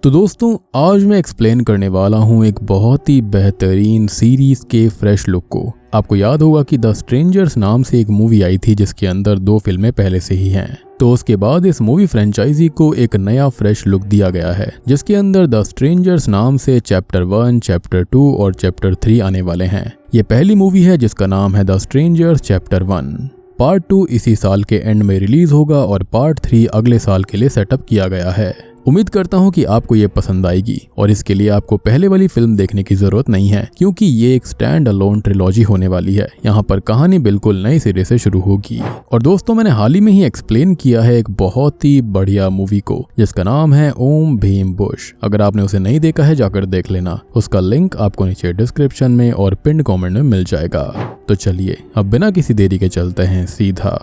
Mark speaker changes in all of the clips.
Speaker 1: तो दोस्तों आज मैं एक्सप्लेन करने वाला हूँ एक बहुत ही बेहतरीन सीरीज के फ्रेश लुक को। आपको याद होगा कि द स्ट्रेंजर्स नाम से एक मूवी आई थी जिसके अंदर 2 फिल्में पहले से ही हैं। तो उसके बाद इस मूवी फ्रेंचाइजी को एक नया फ्रेश लुक दिया गया है जिसके अंदर द स्ट्रेंजर्स नाम से चैप्टर 1, चैप्टर 2 और चैप्टर 3 आने वाले हैं। ये पहली मूवी है जिसका नाम है द स्ट्रेंजर्स चैप्टर 1। पार्ट 2 इसी साल के एंड में रिलीज होगा और पार्ट 3 अगले साल के लिए सेटअप किया गया है। उम्मीद करता हूँ कि आपको ये पसंद आएगी और इसके लिए आपको पहले वाली फिल्म देखने की जरूरत नहीं है क्योंकि ये एक स्टैंड अलोन ट्रिलॉजी होने वाली है। यहाँ पर कहानी बिल्कुल नए सिरे से शुरू होगी। और दोस्तों मैंने हाल ही में ही एक्सप्लेन किया है एक बहुत ही बढ़िया मूवी को जिसका नाम है ओम भीम बुश। अगर आपने उसे नहीं देखा है जाकर देख लेना, उसका लिंक आपको नीचे डिस्क्रिप्शन में और पिन कॉमेंट में मिल जाएगा। तो चलिए अब बिना किसी देरी के चलते हैं सीधा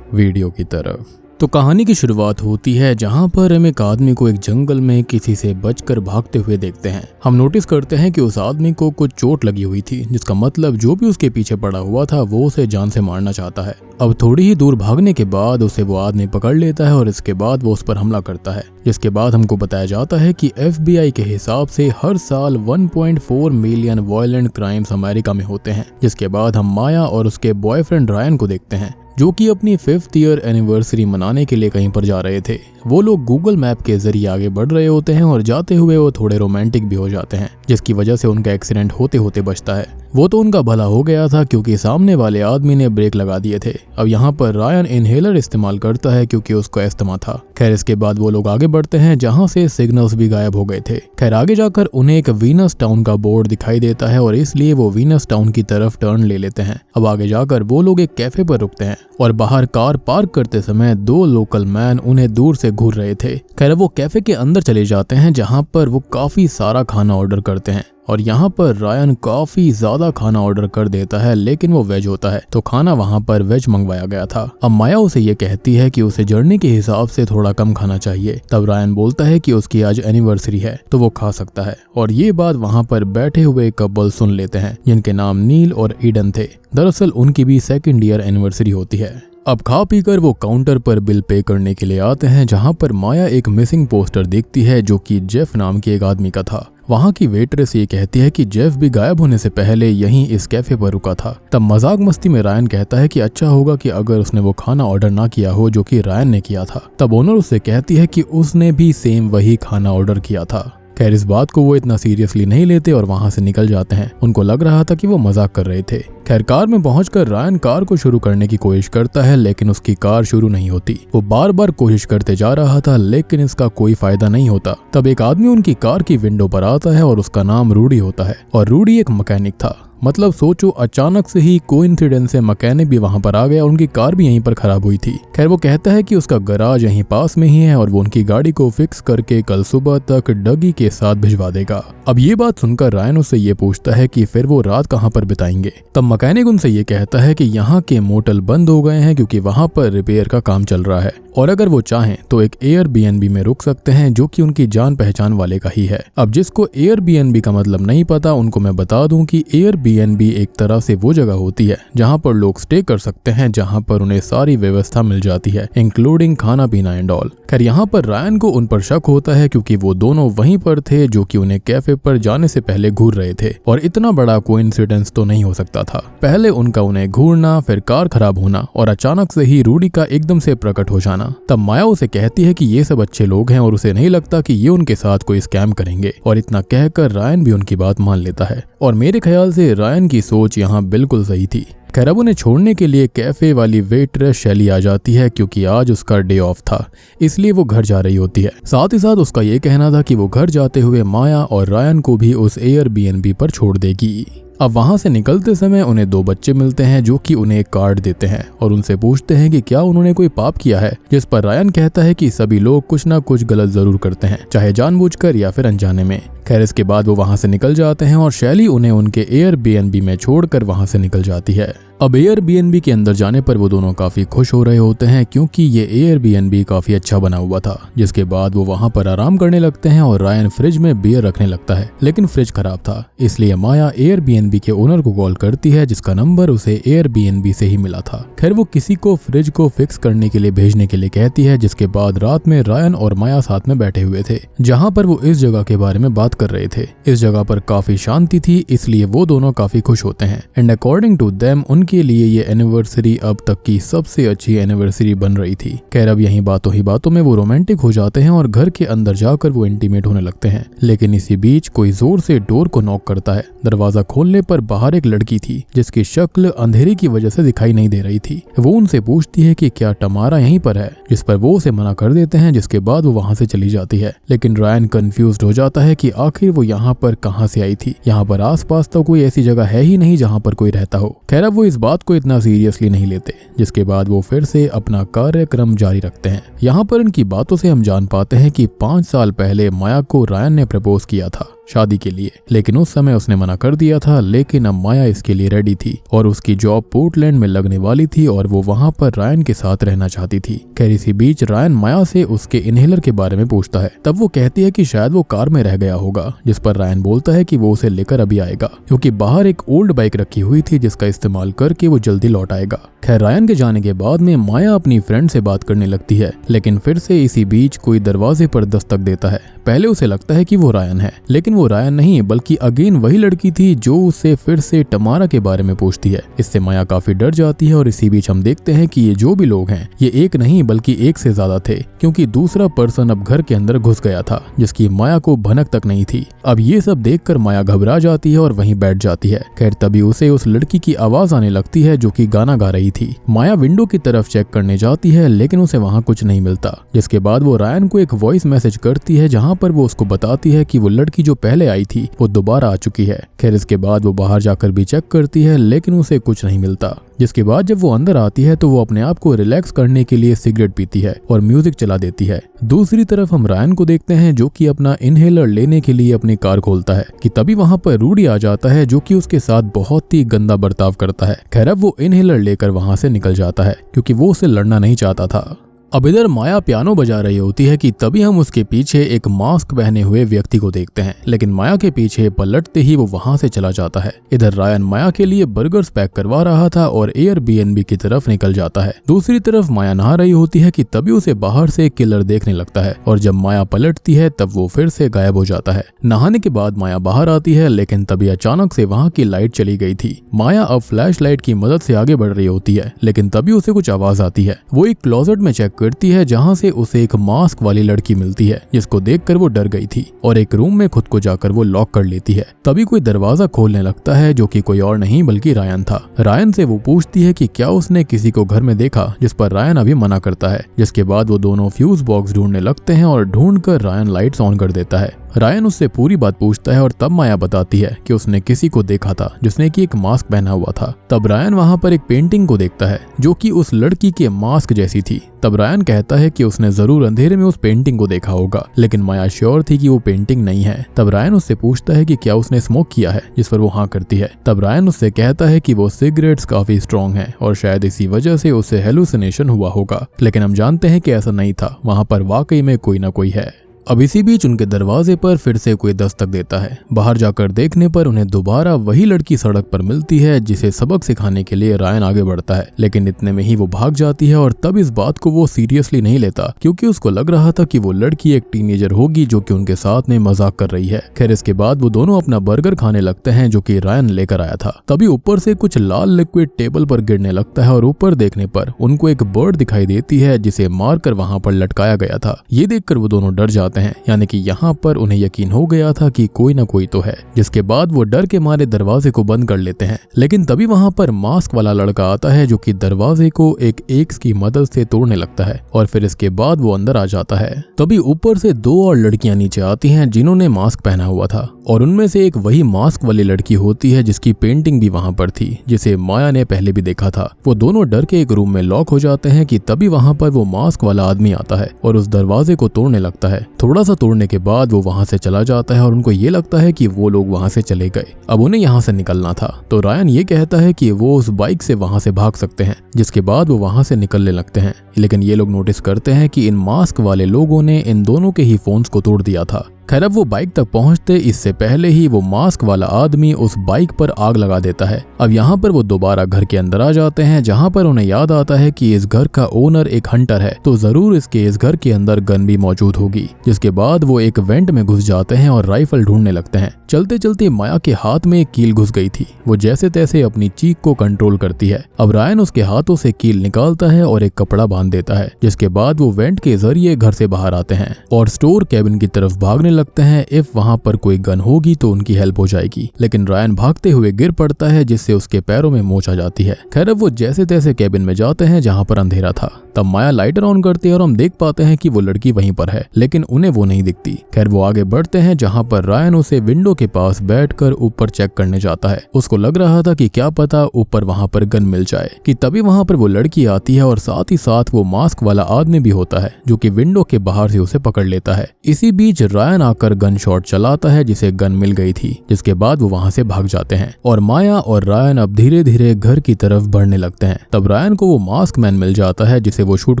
Speaker 1: वीडियो की तरफ। तो कहानी की शुरुआत होती है जहां पर हम एक आदमी को एक जंगल में किसी से बचकर भागते हुए देखते हैं। हम नोटिस करते हैं कि उस आदमी को कुछ चोट लगी हुई थी जिसका मतलब जो भी उसके पीछे पड़ा हुआ था वो उसे जान से मारना चाहता है। अब थोड़ी ही दूर भागने के बाद उसे वो आदमी पकड़ लेता है और इसके बाद वो उस पर हमला करता है। जिसके बाद हमको बताया जाता है कि FBI के हिसाब से हर साल 1.4 मिलियन वायलेंट क्राइम्स अमेरिका में होते हैं। जिसके बाद हम माया और उसके बॉयफ्रेंड रायन को देखते हैं जो कि अपनी 5th ईयर एनिवर्सरी मनाने के लिए कहीं पर जा रहे थे। वो लोग गूगल मैप के जरिए आगे बढ़ रहे होते हैं और जाते हुए वो थोड़े रोमांटिक भी हो जाते हैं जिसकी वजह से उनका एक्सीडेंट होते होते बचता है। वो तो उनका भला हो गया था क्योंकि सामने वाले आदमी ने ब्रेक लगा दिए थे। अब यहाँ पर रायन इनहेलर इस्तेमाल करता है क्योंकि उसको अस्थमा था। खैर इसके बाद वो लोग आगे बढ़ते हैं जहाँ से सिग्नल्स भी गायब हो गए थे। खैर आगे जाकर उन्हें एक वीनस टाउन का बोर्ड दिखाई देता है और इसलिए वो वीनस टाउन की तरफ टर्न ले लेते हैं। अब आगे जाकर वो लोग एक कैफे पर रुकते हैं और बाहर कार पार्क करते समय 2 लोकल मैन उन्हें दूर से घूर रहे थे। खैर वो कैफे के अंदर चले जाते हैं जहाँ पर वो काफी सारा खाना ऑर्डर करते हैं और यहाँ पर रायन काफी ज्यादा खाना ऑर्डर कर देता है लेकिन वो वेज होता है तो खाना वहाँ पर वेज मंगवाया गया था। अब माया उसे ये कहती है कि उसे जर्नी के हिसाब से थोड़ा कम खाना चाहिए। तब रायन बोलता है कि उसकी आज एनिवर्सरी है तो वो खा सकता है और ये बात वहाँ पर बैठे हुए कपल सुन लेते हैं जिनके नाम नील और ईडन थे। दरअसल उनकी भी 2nd ईयर एनिवर्सरी होती है। अब खा पीकर वो काउंटर पर बिल पे करने के लिए आते हैं जहाँ पर माया एक मिसिंग पोस्टर देखती है जो कि जेफ नाम के एक आदमी का था। वहाँ की वेट्रेस ये कहती है कि जेफ भी गायब होने से पहले यहीं इस कैफे पर रुका था। तब मजाक मस्ती में रायन कहता है कि अच्छा होगा कि अगर उसने वो खाना ऑर्डर ना किया हो जो कि रायन ने किया था। तब ओनर उससे कहती है कि उसने भी सेम वही खाना ऑर्डर किया था। खैर इस बात को वो इतना सीरियसली नहीं लेते और वहां से निकल जाते हैं। उनको लग रहा था कि वो मजाक कर रहे थे। खैर कार में पहुंचकर रायन कार को शुरू करने की कोशिश करता है लेकिन उसकी कार शुरू नहीं होती। वो बार बार कोशिश करते जा रहा था लेकिन इसका कोई फायदा नहीं होता। तब एक आदमी उनकी कार की विंडो पर आता है और उसका नाम रूडी होता है और रूडी एक मैकेनिक था। मतलब सोचो अचानक से ही कोइंसिडेंस से मैकेनिक भी वहां पर आ गया। उनकी कार भी यहीं पर खराब हुई थी। खैर वो कहता है कि उसका गराज यहीं पास में ही है और वो उनकी गाड़ी को फिक्स करके कल सुबह तक डगी के साथ भिजवा देगा। अब ये बात सुनकर रायन उससे ये पूछता है कि फिर वो रात कहाँ पर बिताएंगे। तब मैकेनिक उनसे ये कहता है कि यहाँ के मोटल बंद हो गए हैं क्योंकि वहाँ पर रिपेयर का काम चल रहा है और अगर वो चाहें तो एक एयरबीएनबी में रुक सकते हैं जो कि उनकी जान पहचान वाले का ही है। अब जिसको एयरबीएनबी का मतलब नहीं पता उनको मैं बता दूं कि एयरबीएनबी एक तरह से वो जगह होती है जहां पर लोग स्टे कर सकते हैं जहां पर उन्हें सारी व्यवस्था मिल जाती है इंक्लूडिंग खाना पीना एंड ऑल। खैर यहाँ पर रायन को उन पर शक होता है क्योंकि वो दोनों वहीं पर थे जो कि उन्हें कैफे पर जाने से पहले घूर रहे थे और इतना बड़ा कोइंसिडेंस तो नहीं हो सकता था। पहले उनका उन्हें घूरना, फिर कार खराब होना और अचानक से ही रूडी का एकदम से प्रकट हो जाना। तब माया उसे कहती है कि ये सब अच्छे लोग हैं और उसे नहीं लगता कि ये उनके साथ कोई स्कैम करेंगे और इतना कहकर रायन भी उनकी बात मान लेता है और मेरे ख्याल से रायन की सोच यहाँ बिल्कुल सही थी। खैर अब उन्हें छोड़ने के लिए कैफे वाली वेट्रेस शैली आ जाती है क्योंकि आज उसका डे ऑफ था इसलिए वो घर जा रही होती है। साथ ही साथ उसका ये कहना था कि वो घर जाते हुए माया और रायन को भी उस एयरबीएनबी पर छोड़ देगी। अब वहां से निकलते समय उन्हें 2 बच्चे मिलते हैं जो कि उन्हें एक कार्ड देते हैं और उनसे पूछते हैं कि क्या उन्होंने कोई पाप किया है। जिस पर रायन कहता है कि सभी लोग कुछ ना कुछ गलत जरूर करते हैं, चाहे जानबूझकर या फिर अनजाने में। खैर इसके बाद वो वहां से निकल जाते हैं और शैली उन्हें उनके एयरबीएनबी में छोड़कर वहां से निकल जाती है। अब एयरबीएनबी के अंदर जाने पर वो दोनों काफी खुश हो रहे होते हैं क्योंकि ये एयरबीएनबी काफी अच्छा बना हुआ था। जिसके बाद वो वहां पर आराम करने लगते हैं और रायन फ्रिज में बियर रखने लगता है, लेकिन फ्रिज खराब था। इसलिए माया एयरबीएनबी के ओनर को कॉल करती है जिसका नंबर उसे एयरबीएनबी से ही मिला था। खैर वो किसी को फ्रिज को फिक्स करने के लिए भेजने के लिए कहती है। जिसके बाद रात में रायन और माया साथ में बैठे हुए थे जहाँ पर वो इस जगह के बारे में बात कर रहे थे। इस जगह पर काफी शांति थी, इसलिए वो दोनों काफी खुश होते हैं। एंड अकॉर्डिंग टू देम उनके लिए ये एनिवर्सरी अब तक की सबसे अच्छी एनिवर्सरी बन रही थी। खैर अब यही बातों में वो रोमांटिक हो जाते हैं और घर के अंदर जाकर वो इंटीमेट होने लगते हैं। लेकिन इसी बीच कोई जोर से डोर को नॉक करता है। दरवाजा खोलने पर बाहर एक लड़की थी जिसकी शक्ल अंधेरे की वजह से दिखाई नहीं दे रही थी। वो उनसे पूछती है कि क्या टमारा यहीं पर है, जिस पर वो उसे मना कर देते हैं। जिसके बाद वो वहां से चली जाती है। लेकिन रायन कंफ्यूज्ड हो जाता है कि आखिर वो यहाँ पर कहाँ से आई थी। यहाँ पर आसपास तो कोई ऐसी जगह है ही नहीं जहाँ पर कोई रहता हो। खैर अब वो इस बात को इतना सीरियसली नहीं लेते। जिसके बाद वो फिर से अपना कार्यक्रम जारी रखते हैं। यहाँ पर इनकी बातों से हम जान पाते हैं कि 5 साल पहले माया को रायन ने प्रपोज किया था शादी के लिए, लेकिन उस समय उसने मना कर दिया था। लेकिन अब माया इसके लिए रेडी थी और उसकी जॉब पोर्टलैंड में लगने वाली थी और वो वहां पर रायन के साथ रहना चाहती थी। खैर इसी बीच रायन माया से उसके इनहेलर के बारे में पूछता है। तब वो कहती है कि शायद वो कार में रह गया होगा, जिस पर रायन बोलता है कि वो उसे लेकर अभी आएगा क्योंकि बाहर एक ओल्ड बाइक रखी हुई थी जिसका इस्तेमाल करके वो जल्दी लौट आएगा। खैर रायन के जाने के बाद में माया अपनी फ्रेंड से बात करने लगती है, लेकिन फिर से इसी बीच कोई दरवाजे पर दस्तक देता है। पहले उसे लगता है कि वो रायन है, लेकिन वो रायन नहीं बल्कि अगेन वही लड़की थी जो उससे फिर से टमारा के बारे में पूछती है। इससे माया काफी डर जाती है और इसी बीच हम देखते हैं कि ये जो भी लोग हैं ये एक नहीं बल्कि एक से ज्यादा थे क्योंकि दूसरा पर्सन अब घर के अंदर घुस गया था जिसकी माया को भनक तक नहीं थी। अब ये सब देखकर माया घबरा जाती है और वहीं बैठ जाती है। खैर तभी उसे उस लड़की की आवाज आने लगती है जो कि गाना गा रही थी। माया विंडो की तरफ चेक करने जाती है लेकिन उसे वहाँ कुछ नहीं मिलता। जिसके बाद वो रायन को एक वॉइस मैसेज करती है जहाँ पर वो उसको बताती है कि वो लड़की जो पहले आई थी वो दोबारा आ चुकी है। खैर इसके बाद वो बाहर जाकर भी चेक करती है लेकिन उसे कुछ नहीं मिलता। जिसके बाद जब वो अंदर आती है तो वो अपने आप को रिलैक्स करने के लिए सिगरेट पीती है और म्यूजिक चला देती है। दूसरी तरफ हम रायन को देखते हैं जो कि अपना इनहेलर लेने के लिए अपनी कार खोलता है कि तभी वहां पर रूडी आ जाता है जो कि उसके साथ बहुत ही गंदा बर्ताव करता है। खैर अब वो इनहेलर लेकर वहां से निकल जाता है क्योंकि वो उसे लड़ना नहीं चाहता था। अब इधर माया पियानो बजा रही होती है कि तभी हम उसके पीछे एक मास्क पहने हुए व्यक्ति को देखते हैं, लेकिन माया के पीछे पलटते ही वो वहां से चला जाता है। इधर रायन माया के लिए बर्गर्स पैक करवा रहा था और एयरबीएनबी की तरफ निकल जाता है। दूसरी तरफ माया नहा रही होती है कि तभी उसे बाहर से किलर देखने लगता है और जब माया पलटती है तब वो फिर से गायब हो जाता है। नहाने के बाद माया बाहर आती है लेकिन तभी अचानक से वहाँ की लाइट चली गई थी। माया अब फ्लैश लाइट की मदद से आगे बढ़ रही होती है लेकिन तभी उसे कुछ आवाज आती है। वो एक क्लोजेट में चेक करती है जहां से उसे एक मास्क वाली लड़की मिलती है जिसको देखकर वो डर गई थी और एक रूम में खुद को जाकर वो लॉक कर लेती है। तभी कोई दरवाजा खोलने लगता है जो कि कोई और नहीं बल्कि रायन था। रायन से वो पूछती है कि क्या उसने किसी को घर में देखा, जिस पर रायन अभी मना करता है। जिसके बाद वो दोनों फ्यूज बॉक्स ढूंढने लगते हैं और ढूंढकर रायन लाइट्स ऑन कर देता है। रायन उससे पूरी बात पूछता है और तब माया बताती है कि उसने किसी को देखा था जिसने कि एक मास्क पहना हुआ था। तब रायन वहां पर एक पेंटिंग को देखता है जो कि उस लड़की के मास्क जैसी थी। तब रायन कहता है कि उसने जरूर अंधेरे में उस पेंटिंग को देखा होगा, लेकिन माया श्योर थी कि वो पेंटिंग नहीं है। तब रायन उससे पूछता है कि क्या उसने स्मोक किया है, जिस पर वो हाँ करती है। तब रायन उससे कहता है कि वो सिगरेट्स काफी स्ट्रॉन्ग हैं और शायद इसी वजह से उसे हेलुसिनेशन हुआ होगा, लेकिन हम जानते हैं कि ऐसा नहीं था, वहां पर वाकई में कोई ना कोई है। अब इसी बीच उनके दरवाजे पर फिर से कोई दस्तक देता है। बाहर जाकर देखने पर उन्हें दोबारा वही लड़की सड़क पर मिलती है जिसे सबक सिखाने के लिए रायन आगे बढ़ता है, लेकिन इतने में ही वो भाग जाती है और तब इस बात को वो सीरियसली नहीं लेता क्योंकि उसको लग रहा था कि वो लड़की एक टीनेजर होगी जो कि उनके साथ में मजाक कर रही है। खैर इसके बाद वो दोनों अपना बर्गर खाने लगते हैं जो कि रायन लेकर आया था। तभी ऊपर से कुछ लाल लिक्विड टेबल पर गिरने लगता है और ऊपर देखने पर उनको एक बर्ड दिखाई देती है जिसे मारकर वहां पर लटकाया गया था। ये देखकर वो दोनों डर जाते हैं, यानी कि यहाँ पर उन्हें यकीन हो गया था कि कोई ना कोई तो है। जिसके बाद वो डर के मारे दरवाजे को बंद कर लेते हैं, लेकिन तभी वहाँ पर मास्क वाला लड़का आता है जो कि दरवाजे को एक एक्स की मदद से तोड़ने लगता है और फिर इसके बाद वो अंदर आ जाता है। तभी ऊपर से 2 और लड़कियां नीचे आती हैं जिन्होंने मास्क पहना हुआ था और उनमें से एक वही मास्क वाली लड़की होती है जिसकी पेंटिंग भी वहां पर थी, जिसे माया ने पहले भी देखा था। वो दोनों डर के एक रूम में लॉक हो जाते हैं कि तभी वहां पर वो मास्क वाला आदमी आता है और उस दरवाजे को तोड़ने लगता है। थोड़ा सा तोड़ने के बाद वो वहां से चला जाता है और उनको ये लगता है कि वो लोग वहां से चले गए, अब उन्हें यहाँ से निकलना था। तो रायन ये कहता है कि वो उस बाइक से वहां से भाग सकते हैं, जिसके बाद वो वहां से निकलने लगते हैं। लेकिन ये लोग नोटिस करते हैं कि इन मास्क वाले लोगों ने इन दोनों के ही फोन्स को तोड़ दिया था। खैर अब वो बाइक तक पहुंचते इससे पहले ही वो मास्क वाला आदमी उस बाइक पर आग लगा देता है। अब यहाँ पर वो दोबारा घर के अंदर आ जाते हैं, जहाँ पर उन्हें याद आता है कि इस घर का ओनर एक हंटर है, तो जरूर इसके इस घर के अंदर गन भी मौजूद होगी। जिसके बाद वो एक वेंट में घुस जाते हैं और राइफल ढूंढने लगते हैं। चलते चलते माया के हाथ में एक कील घुस गई थी। वो जैसे तैसे अपनी चीख को कंट्रोल करती है। अब रायन उसके हाथों से कील निकालता है और एक कपड़ा बांध देता है, जिसके बाद वो वेंट के जरिए घर से बाहर आते हैं और स्टोर कैबिन की तरफ भागने लगते हैं। इफ वहां पर कोई गन होगी तो उनकी हेल्प हो जाएगी, लेकिन रायन भागते हुए गिर पड़ता है, जिससे उसके पैरों में मोच आ जाती है। खैर अब वो जैसे तैसे कैबिन में जाते हैं जहां पर अंधेरा था। तब माया लाइटर ऑन करती है और हम देख पाते हैं कि वो लड़की वहीं पर है, लेकिन उन्हें वो नहीं दिखती। खैर वो आगे बढ़ते हैं जहां पर रायन उसे विंडो के पास बैठकर ऊपर चेक करने जाता है। उसको लग रहा था कि क्या पता ऊपर वहां पर गन मिल जाए, कि तभी वहां पर वो लड़की आती है और साथ ही साथ वो मास्क वाला आदमी भी होता है, जो कि विंडो के बाहर से उसे पकड़ लेता है। इसी बीच रायन आकर गन शॉट चलाता है, जिसे गन मिल गई थी, जिसके बाद वो वहां से भाग जाते हैं और माया और रायन अब धीरे धीरे घर की तरफ बढ़ने लगते हैं। तब रायन को वो मास्क मैन मिल जाता है, जिसे वो शूट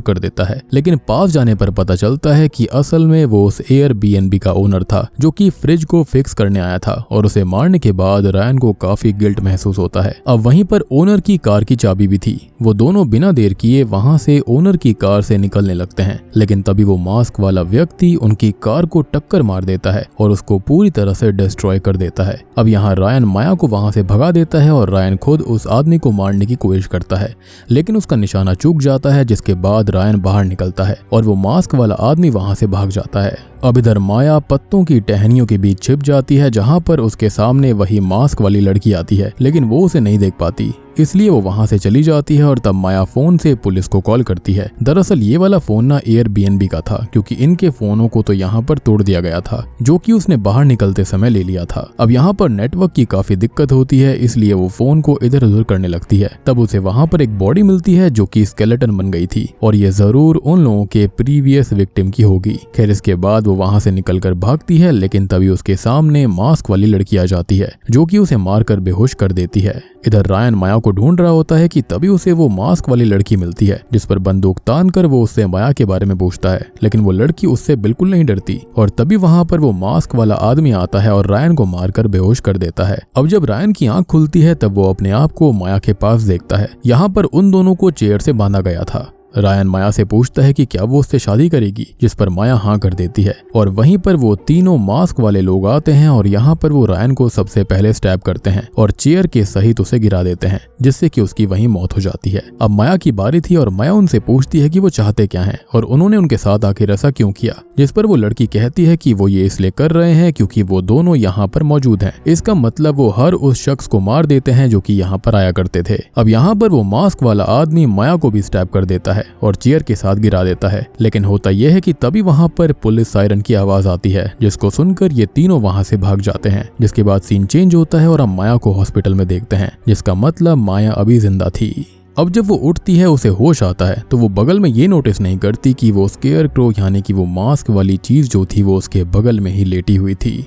Speaker 1: कर देता है, लेकिन पास जाने पर पता चलता है कि असल में वो उस एयरबीएनबी का ओनर था, जो कि फ्रिज को फिक्स करने आया था। और उसे मारने के बाद रायन को काफी गिल्ट महसूस होता है। अब वहीं पर ओनर की कार की चाबी भी थी। वो दोनों बिना देर किए वहां से ओनर की कार से निकलने लगते हैं, लेकिन तभी वो मास्क वाला व्यक्ति उनकी कार को टक्कर मार देता है और उसको पूरी तरह से डिस्ट्रॉय कर देता है। अब यहाँ रायन माया को वहां से भगा देता है और रायन खुद उस आदमी को मारने की कोशिश करता है, लेकिन उसका निशाना चूक जाता है, जिसके बाद रायन बाहर निकलता है और वो मास्क वाला आदमी वहां से भाग जाता है। अब इधर माया पत्तों की टहनियों के बीच छिप जाती है, जहां पर उसके सामने वही मास्क वाली लड़की आती है, लेकिन वो उसे नहीं देख पाती, इसलिए वो वहां से चली जाती है। और तब माया फोन से पुलिस को कॉल करती है। दरअसल ये वाला फोन ना एयरबीएनबी का था, क्योंकि इनके फोनों को तो यहाँ पर तोड़ दिया गया था, जो कि उसने बाहर निकलते समय ले लिया था। अब यहाँ पर नेटवर्क की काफी दिक्कत होती है, इसलिए वो फोन को इधर उधर करने लगती है। तब उसे वहां पर एक बॉडी मिलती है, जो कि स्केलेटन बन गई थी, और ये जरूर उन लोगों के प्रीवियस विक्टिम की होगी। खैर इसके बाद वो वहां से निकलकर भागती है, लेकिन तभी उसके सामने मास्क वाली लड़की आ जाती है, जो कि उसे मारकर बेहोश कर देती है। इधर रायन माया को ढूंढ रहा होता है कि तभी उसे वो मास्क वाली लड़की मिलती है, जिस पर बंदूक तान कर वो उससे माया के बारे में पूछता है, लेकिन वो लड़की उससे बिल्कुल नहीं डरती। और तभी वहां पर वो मास्क वाला आदमी आता है और रायन को मारकर बेहोश कर देता है। अब जब रायन की आंख खुलती है तब वो अपने आप को माया के पास देखता है। यहाँ पर उन दोनों को चेयर से बांधा गया था। रायन माया से पूछता है कि क्या वो उससे शादी करेगी, जिस पर माया हाँ कर देती है। और वहीं पर वो तीनों मास्क वाले लोग आते हैं और यहाँ पर वो रायन को सबसे पहले स्टैब करते हैं और चेयर के सहित उसे गिरा देते हैं, जिससे कि उसकी वहीं मौत हो जाती है। अब माया की बारी थी और माया उनसे पूछती है कि वो चाहते क्या हैं और उन्होंने उनके साथ आखिर ऐसा क्यों किया, जिस पर वो लड़की कहती है कि वो ये इसलिए कर रहे हैं क्योंकि वो दोनों यहाँ पर मौजूद हैं। इसका मतलब वो हर उस शख्स को मार देते हैं जो कि यहाँ पर आया करते थे। अब यहाँ पर वो मास्क वाला आदमी माया को भी स्टैब कर देता है और चेयर के साथ गिरा देता है। लेकिन होता यह है कि तभी वहां पर पुलिस सायरन की आवाज आती है, जिसको सुनकर ये तीनों वहां से भाग जाते हैं। जिसके बाद सीन चेंज होता है और हम माया को हॉस्पिटल में देखते हैं, जिसका मतलब माया अभी जिंदा थी। अब जब वो उठती है उसे होश आता है, तो वो बगल में ये नोटिस नहीं करती कि वो स्केयर क्रो यानी कि वो मास्क वाली चीज जो थी वो उसके बगल में ही लेटी हुई थी।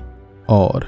Speaker 1: और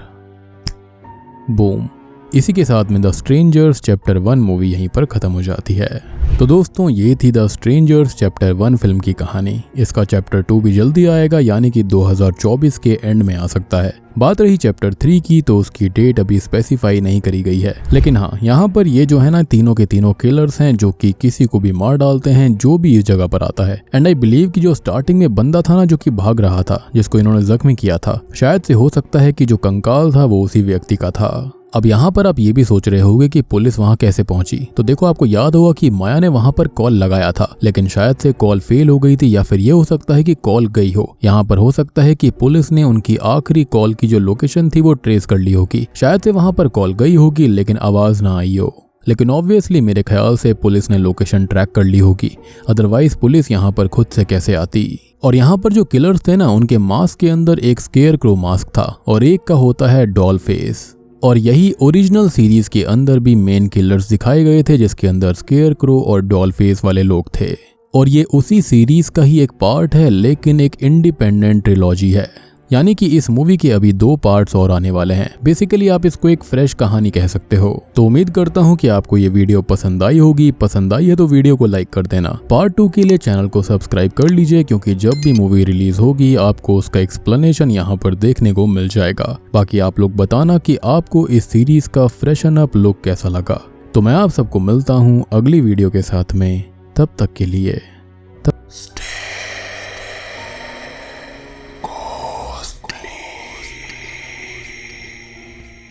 Speaker 1: बूम, इसी के साथ में द स्ट्रेंजर्स चैप्टर 1 मूवी यहीं पर खत्म हो जाती है। तो दोस्तों ये थी द स्ट्रेंजर्स चैप्टर 1 फिल्म की कहानी। इसका चैप्टर 2 भी जल्दी आएगा, यानी कि 2024 के एंड में आ सकता है। बात रही चैप्टर 3 की, तो उसकी डेट अभी स्पेसिफाई नहीं करी गई है। लेकिन हाँ, यहाँ पर ये जो है ना तीनों के तीनों किलर्स हैं, जो कि किसी को भी मार डालते हैं जो भी इस जगह पर आता है। एंड आई बिलीव कि जो स्टार्टिंग में बंदा था ना जो कि भाग रहा था, जिसको इन्होंने जख्मी किया था, शायद से हो सकता है कि जो कंकाल था वो उसी व्यक्ति का था। अब यहाँ पर आप ये भी सोच रहे होंगे कि पुलिस वहाँ कैसे पहुंची। तो देखो, आपको याद होगा कि माया ने वहाँ पर कॉल लगाया था, लेकिन शायद से कॉल फेल हो गई थी, या फिर ये हो सकता है कि कॉल गई हो। यहाँ पर हो सकता है कि पुलिस ने उनकी आखिरी कॉल की जो लोकेशन थी वो ट्रेस कर ली होगी। शायद से वहाँ पर कॉल गई होगी लेकिन आवाज ना आई हो। लेकिन ऑब्वियसली मेरे ख्याल से पुलिस ने लोकेशन ट्रैक कर ली होगी, अदरवाइज पुलिस यहाँ पर खुद से कैसे आती। और यहाँ पर जो किलर्स थे ना, उनके मास्क के अंदर एक स्केयरक्रो मास्क था और एक का होता है डॉल फेस। और यही ओरिजिनल सीरीज के अंदर भी मेन किलर्स दिखाए गए थे, जिसके अंदर स्केयरक्रो और डॉल फेस वाले लोग थे। और ये उसी सीरीज का ही एक पार्ट है, लेकिन एक इंडिपेंडेंट ट्रिलॉजी है, यानी कि इस मूवी के अभी 2 पार्ट्स और आने वाले हैं। बेसिकली आप इसको एक फ्रेश कहानी कह सकते हो। तो उम्मीद करता हूँ कि आपको ये वीडियो पसंद आई होगी। पसंद आई है तो वीडियो को लाइक कर देना। पार्ट 2 के लिए चैनल को सब्सक्राइब कर लीजिए, क्योंकि जब भी मूवी रिलीज होगी आपको उसका एक्सप्लेनेशन यहाँ पर देखने को मिल जाएगा। बाकी आप लोग बताना कि आपको इस सीरीज का फ्रेशन अप लुक कैसा लगा। तो मैं आप सबको मिलता हूँ अगली वीडियो के साथ में, तब तक के लिए